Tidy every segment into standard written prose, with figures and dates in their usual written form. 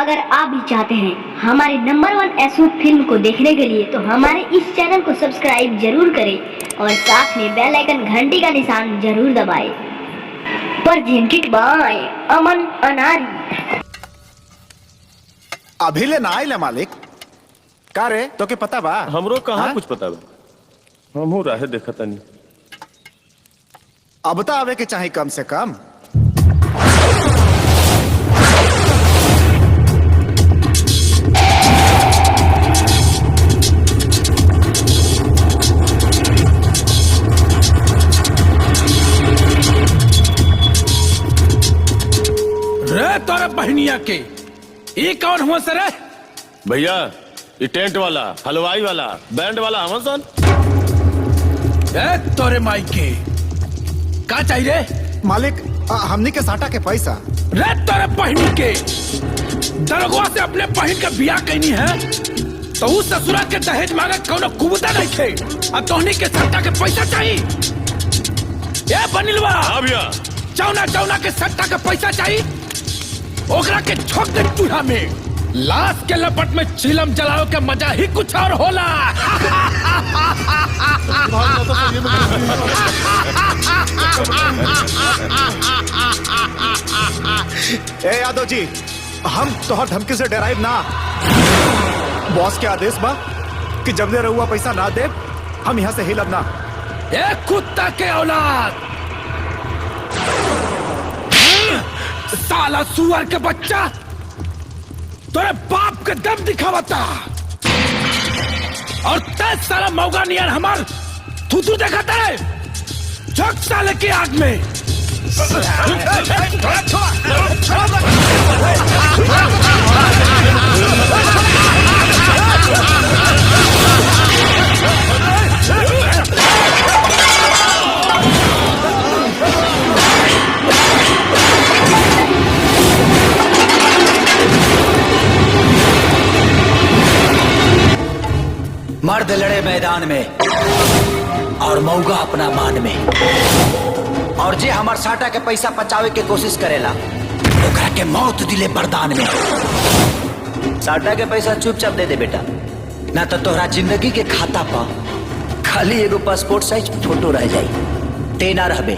अगर आप भी चाहते हैं हमारे नंबर 1 एसओ फिल्म को देखने के लिए तो हमारे इस चैनल को सब्सक्राइब जरूर करें और साथ में बेल आइकन घंटी का निशान जरूर दबाएं। प्रेजेंटेड बाय अमन अनारी। अभी ले ना आइले मालिक का रे तो के पता बा? हमरो कहाँ कुछ पता बा, हमहू राहे देखा तनी। अब तो आवे के चाहे कम से कम। रे तोरे बहनिया के ये कौन हुआ सर? भैया ये टेंट वाला, हलवाई वाला, बैंड वाला हमन सन। ए तोरे माई के का चाहिए रे? मालिक हमनी के साटा के पैसा। रे तोरे बहनी के दरगवा से अपने बहन का बियाह कैनी है तो उस ससुरा के दहेज मांगे कोनो कुबता नहीं थे। अब तोहनी के सट्टा के पैसा चाहिए। ए बनिलवा हाँ भैया, चौना के सट्टा के पैसा चाहिए। ओकरा के छोक दे चूल्हा में। लाश के लपट में चिलम जलाओ के मजा ही कुछ और होला। ए यादव जी, हम तोहर धमकी से डराइब ना। बॉस के आदेश बा कि जब ले रहुआ पैसा ना दे हम यहाँ से हिलब ना। ए कुत्ता के औलाद, साला सुअर के बच्चा, तोरे बाप के दम दिखावता और तेज साला मौगा नियर हमार थूथू दिखाता है। झक साले की आग में। मर्द लड़े मैदान में और मौगा अपना मान में। और जे हमार साटा के पैसा बचावे के कोशिश करेला ओकरा के मौत दिले बरदान में। साटा के पैसा चुपचाप दे दे बेटा, ना तो तोहरा जिंदगी के खाता पर खाली एगो पासपोर्ट साइज फोटो रह जाई। ते ना रहबे।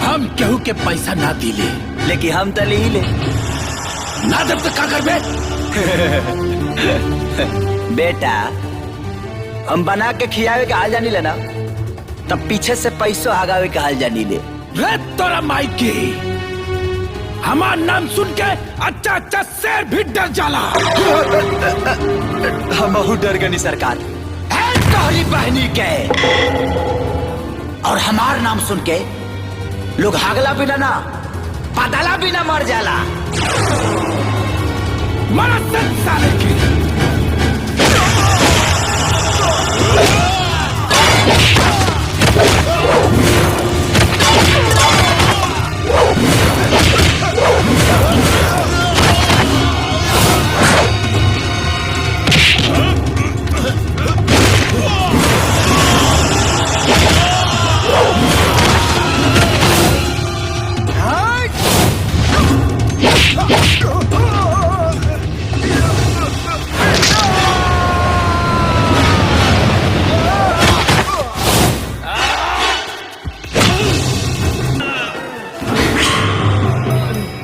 हम केहू के पैसा ना दिले, लेकिन हम तो ली ले। ना जब तक का करबे? बेटा हम बना के खियावे के हाल जानी लेना, तब पीछे से पैसों आगावे के हाल जानी ले। रे तोरा माई के हमार नाम सुन के अच्छा शेर भी डर जाला। हम बहुत डर गनी सरकार। है तोहरी बहनी के और हमार नाम सुन के लोग हागला बिना ना पादला बिना मर जाला। मरा साले की।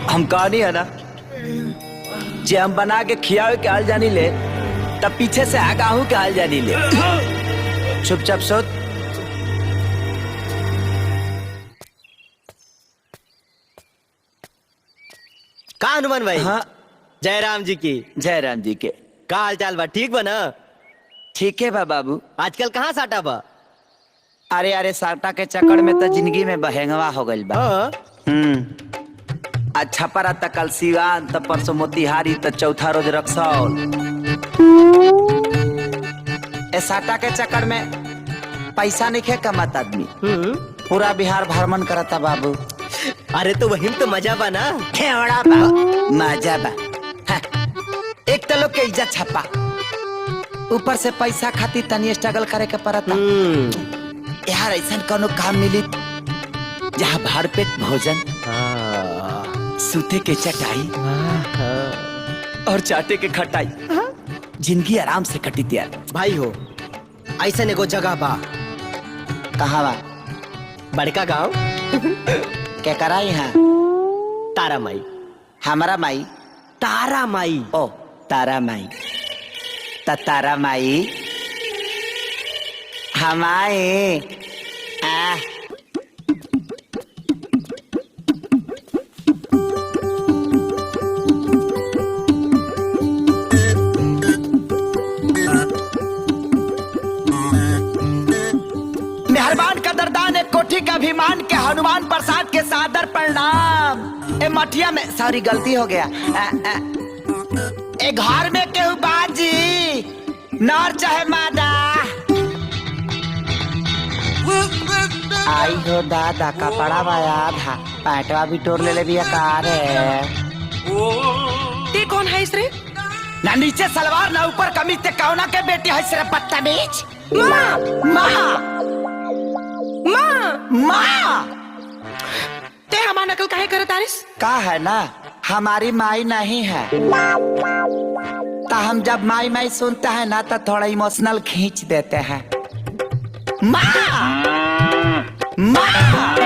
हम कहानी है ना, जे हम बना के खियावे के हाल जानी ले, तब पीछे से आगाहू के हाल जानी ले। चुपचाप सोच। का हनुमान भाई? हाँ जय राम जी की। जय राम जी के। का हाल चाल बा? ठीक बा ना? ठीक है बा बाबू। आजकल कहाँ साटा बा? अरे अरे साटा के चक्कर में तो जिंदगी में बहेंगवा हो गइल बा। हाँ? अच्छा परा त कल सिवान त परसों मोतिहारी त चौथा रोज रक्सौल। ए साटा के चक्कर में पैसा नहीं खे कमात आदमी। पूरा बिहार भ्रमण करता बाबू। अरे तो वही तो मजा बा ना। खेवड़ा बा मजा बा। हाँ। एक तो लोग के इज्जत छपा, ऊपर से पैसा खातिर तनी स्ट्रगल करे के पड़ता। यार ऐसा कोनो काम मिली जहाँ भरपेट भोजन, सूते के चटाई, और चाटे के खटाई, जिंदगी आराम से कटी यार। भाई हो ऐसा एगो जगह बा। कहाँ बा? बड़का गांव क्या कराई है? तारा माई। हमारा माई? तारा माई। ओ तारा माई। तारा माई हमारे आ मेहरबान कदरदान एक कोठी का अभिमान के हनुमान प्रसाद के सादर प्रणाम। ए मठिया में सॉरी गलती हो गया। ए घर में केहू बाजी नर चाहे मादा। आई हो दादा कपड़ा बाया था पैटवा भी तोड़ ले भी कार है। ते कौन है इसरे? ना नीचे सलवार ना ऊपर कमीज ते कौना के बेटी है सिर्फ बदतमीज। माँ माँ माँ माँ ते हमार नकल काहे करत आरिस? का है ना हमारी माई नहीं है, तो हम जब माई माई सुनते हैं ना तो थोड़ा इमोशनल खींच देते हैं। माँ माँ